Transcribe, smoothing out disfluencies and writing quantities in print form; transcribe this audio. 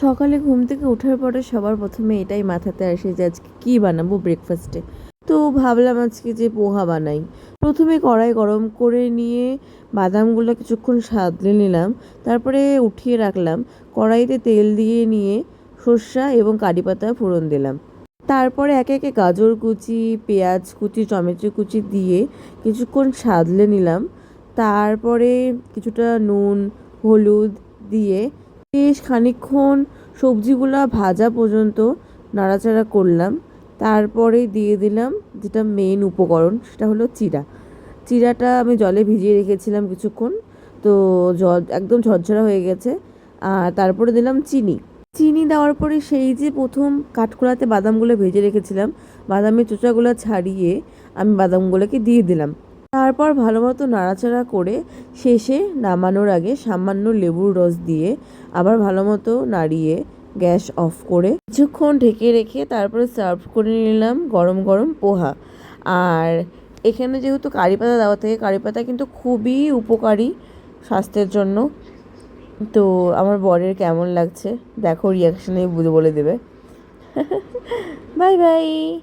সকালে ঘুম থেকে ওঠার পরে সবার প্রথমে এটাই মাথাতে আসে যে আজকে কী বানাবো ব্রেকফাস্টে। তো ভাবলাম আজকে যে পোহা বানাই। প্রথমে কড়াই গরম করে নিয়ে বাদামগুলো কিছুক্ষণ সাঁতলে নিলাম, তারপরে উঠিয়ে রাখলাম। কড়াইতে তেল দিয়ে নিয়ে সর্ষা এবং কারি পাতা ফোড়ন দিলাম। তারপরে একে একে গাজর কুচি, পেঁয়াজ কুচি, টমেটো কুচি দিয়ে কিছুক্ষণ সাঁতলে নিলাম। তারপরে কিছুটা নুন, হলুদ দিয়ে বেশ খানিকক্ষণ সবজিগুলা ভাজা পর্যন্ত নাড়াচাড়া করলাম। তারপরে দিয়ে দিলাম যেটা মেন উপকরণ, সেটা হলো চিড়া। চিড়াটা আমি জলে ভিজিয়ে রেখেছিলাম কিছুক্ষণ, তো জল একদম ঝরঝরা হয়ে গেছে। আর তারপরে দিলাম চিনি। চিনি দেওয়ার পরে সেই যে প্রথম কাঠকোড়াতে বাদামগুলো ভেজে রেখেছিলাম, বাদামের চোচাগুলো ছাড়িয়ে আমি বাদামগুলোকে দিয়ে দিলাম। তারপর ভালো মতো নাড়াচাড়া করে শেষে নামানোর আগে সামান্য লেবুর রস দিয়ে আবার ভালো মতো নাড়িয়ে গ্যাস অফ করে কিছুক্ষণ ঢেকে রেখে তারপরে সার্ভ করে নিলাম গরম গরম পোহা। আর এখানে যেহেতু কারি পাতা দেওয়া থাকে, কারি পাতা কিন্তু খুবই উপকারী স্বাস্থ্যের জন্য। তো আমার বরের কেমন লাগছে দেখো, রিয়াকশানে বলে দেবে। Bye bye.